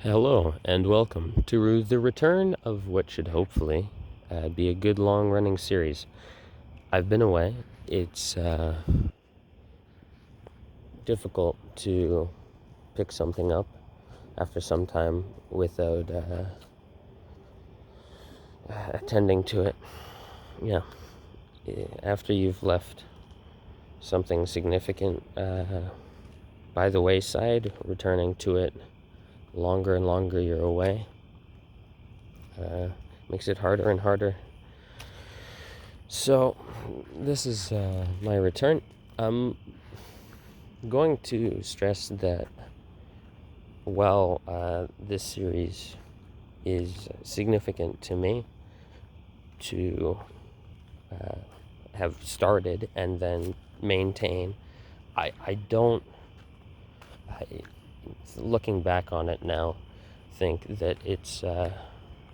Hello, and welcome to the return of what should hopefully be a good long-running series. I've been away. It's difficult to pick something up after some time without attending to it. Yeah, after you've left something significant by the wayside, returning to it longer and longer you're away makes it harder and harder. So, this is my return. I'm going to stress that while this series is significant to me to have started and then maintain, I don't, looking back on it now, think that it's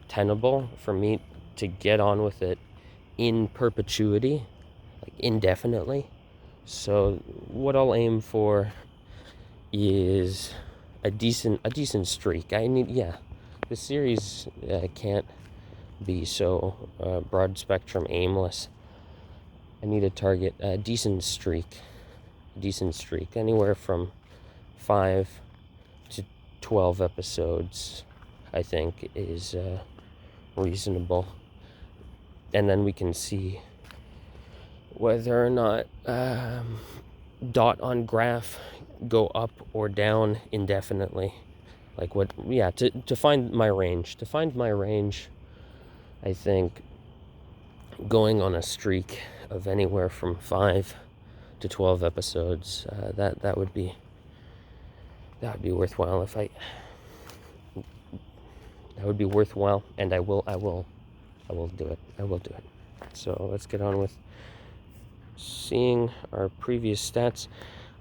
tenable for me to get on with it in perpetuity, like indefinitely. So what I'll aim for is a decent streak. The series can't be so broad spectrum aimless. I need to target a decent streak, anywhere from 5 to 12 episodes. I think is reasonable, and then we can see whether or not dot on graph go up or down indefinitely. Like what, yeah, to find my range. To find my range, I think going on a streak of anywhere from 5 to 12 episodes, that would be worthwhile that would be worthwhile, and I will do it. So let's get on with seeing our previous stats.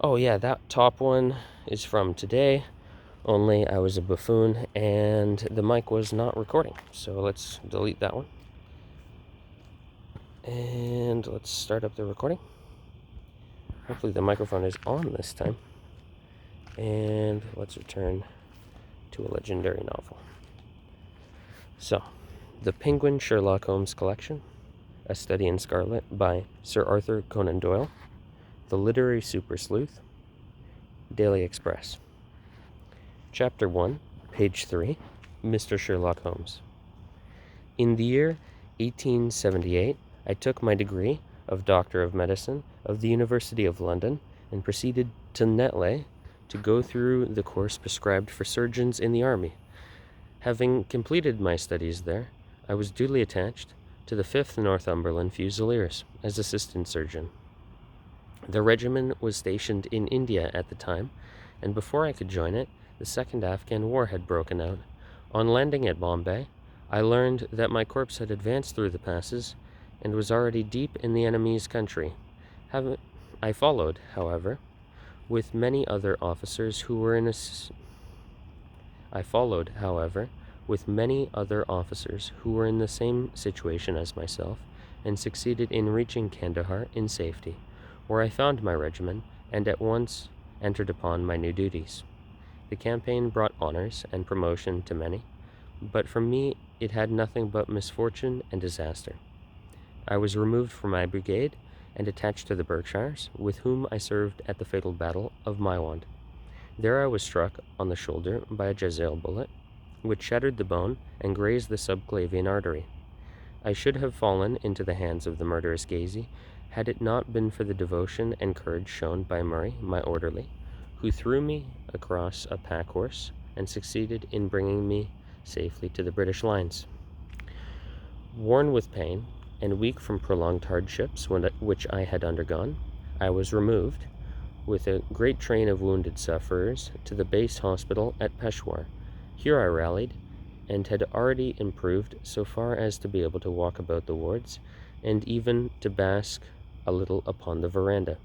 Oh yeah, that top one is from today, only I was a buffoon and the mic was not recording. So let's delete that one. And let's start up the recording. Hopefully the microphone is on this time. And let's return to a legendary novel. So, The Penguin Sherlock Holmes Collection, A Study in Scarlet by Sir Arthur Conan Doyle, The Literary Super Sleuth, Daily Express. Chapter 1, page 3, Mr. Sherlock Holmes. In the year 1878, I took my degree of Doctor of Medicine of the University of London and proceeded to Netley to go through the course prescribed for surgeons in the army. Having completed my studies there, I was duly attached to the 5th Northumberland Fusiliers as assistant surgeon. The regiment was stationed in India at the time, and before I could join it, the Second Afghan War had broken out. On landing at Bombay, I learned that my corps had advanced through the passes and was already deep in the enemy's country. I followed, however, with many other officers who were in the same situation as myself, and succeeded in reaching Kandahar in safety, where I found my regiment and at once entered upon my new duties. The campaign brought honors and promotion to many, but for me it had nothing but misfortune and disaster. I was removed from my brigade and attached to the Berkshires, with whom I served at the fatal battle of Maiwand. There I was struck on the shoulder by a jezail bullet, which shattered the bone and grazed the subclavian artery. I should have fallen into the hands of the murderous Gazy, had it not been for the devotion and courage shown by Murray, my orderly, who threw me across a pack horse and succeeded in bringing me safely to the British lines. Worn with pain and weak from prolonged hardships which I had undergone, I was removed, with a great train of wounded sufferers, to the base hospital at Peshawar. Here I rallied, and had already improved so far as to be able to walk about the wards, and even to bask a little upon the veranda,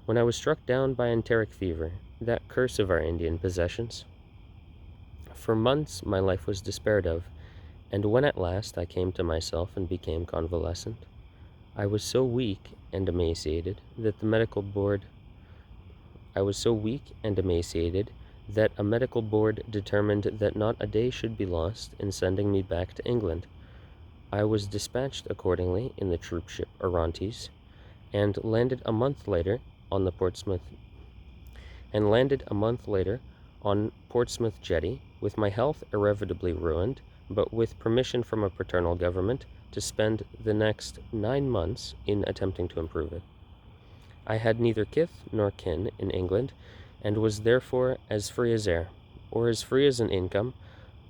when I was struck down by enteric fever, that curse of our Indian possessions. For months my life was despaired of, and when at last I came to myself and became convalescent, I was so weak and emaciated that that a medical board determined that not a day should be lost in sending me back to England. I was dispatched accordingly in the troop ship Orontes, and landed a month later on Portsmouth jetty, with my health irrevocably ruined, but with permission from a paternal government to spend the next 9 months in attempting to improve it. I had neither kith nor kin in England, and was therefore as free as air, or as free as an income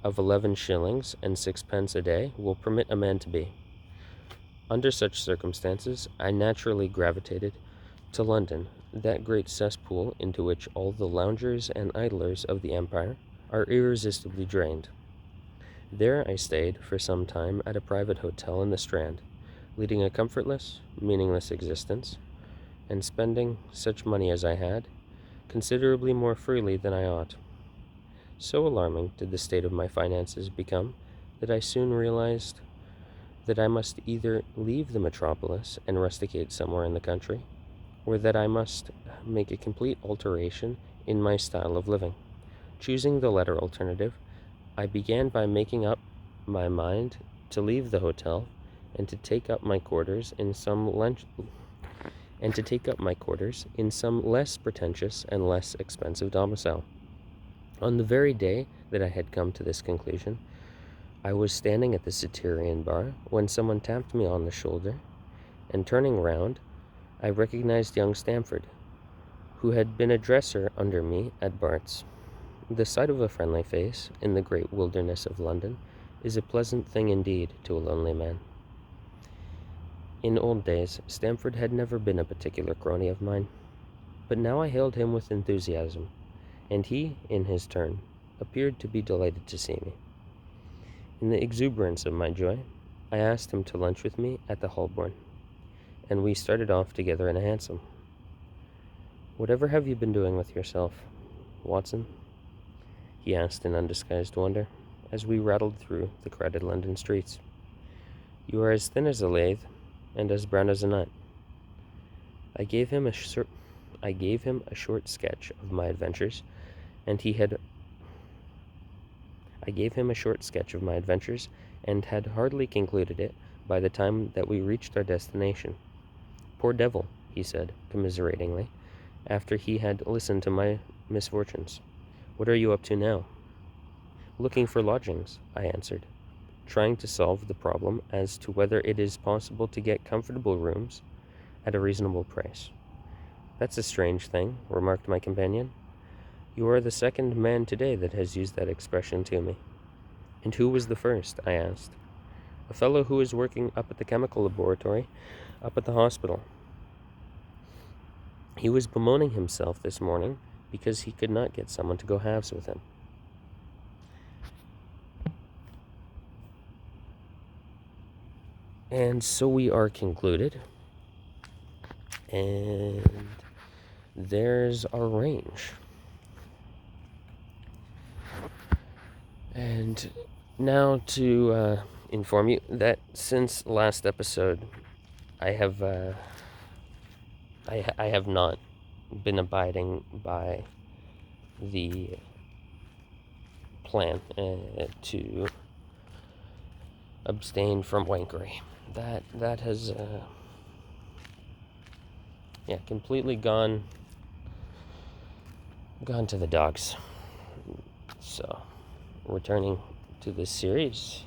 of 11 shillings and 6 pence a day will permit a man to be. Under such circumstances, I naturally gravitated to London, that great cesspool into which all the loungers and idlers of the empire are irresistibly drained. There I stayed for some time at a private hotel in the Strand, leading a comfortless, meaningless existence, and spending such money as I had, considerably more freely than I ought. So alarming did the state of my finances become that I soon realized that I must either leave the metropolis and rusticate somewhere in the country, or that I must make a complete alteration in my style of living. Choosing the latter alternative, I began by making up my mind to leave the hotel and to take up my quarters in some less pretentious and less expensive domicile. On the very day that I had come to this conclusion, I was standing at the Satyrian bar when someone tapped me on the shoulder, and turning round, I recognized young Stamford, who had been a dresser under me at Bart's. The sight of a friendly face in the great wilderness of London is a pleasant thing indeed to a lonely man. In old days, Stamford had never been a particular crony of mine, but now I hailed him with enthusiasm, and he, in his turn, appeared to be delighted to see me. In the exuberance of my joy, I asked him to lunch with me at the Holborn, and we started off together in a hansom. "Whatever have you been doing with yourself, Watson?" he asked in undisguised wonder, as we rattled through the crowded London streets. "You are as thin as a lath, and as brown as a nut." I gave him a short sketch of my adventures, and had hardly concluded it by the time that we reached our destination. "Poor devil," he said, commiseratingly, after he had listened to my misfortunes. "What are you up to now?" "Looking for lodgings," I answered, trying to solve the problem as to whether it is possible to get comfortable rooms at a reasonable price. "That's a strange thing," remarked my companion. "You are the second man today that has used that expression to me." "And who was the first?" I asked. "A fellow who is working up at the chemical laboratory up at the hospital. He was bemoaning himself this morning because he could not get someone to go halves with him." And so we are concluded, and there's our range. And now to inform you that since last episode, I have not been abiding by the plan to abstain from wankery. That has completely gone to the dogs. So, returning to this series,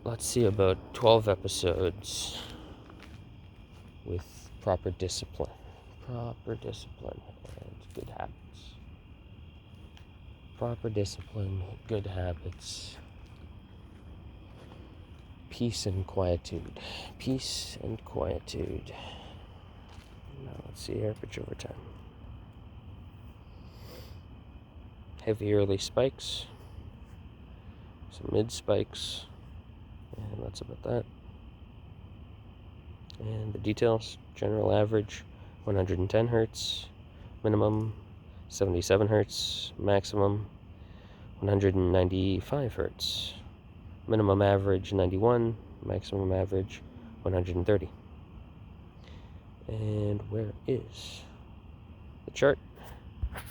let's see about 12 episodes with proper discipline and good habits. Proper discipline, good habits. Peace and quietude. Now let's see here, pitch over time. Heavy early spikes, some mid spikes, and that's about that. And the details: general average 110 hertz, minimum 77 hertz, maximum 195 hertz, minimum average 91, maximum average 130. And where is the chart?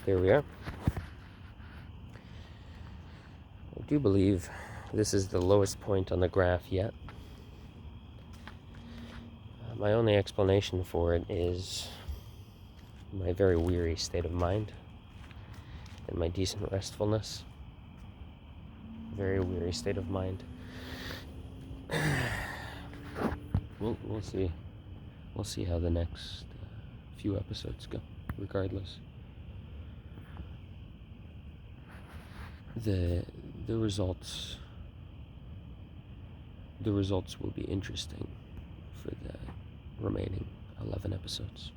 there we are. I do believe this is the lowest point on the graph yet. My only explanation for it is my very weary state of mind and my decent restfulness. Very weary state of mind. We'll see. We'll see how the next few episodes go, regardless. The results will be interesting for the remaining 11 episodes.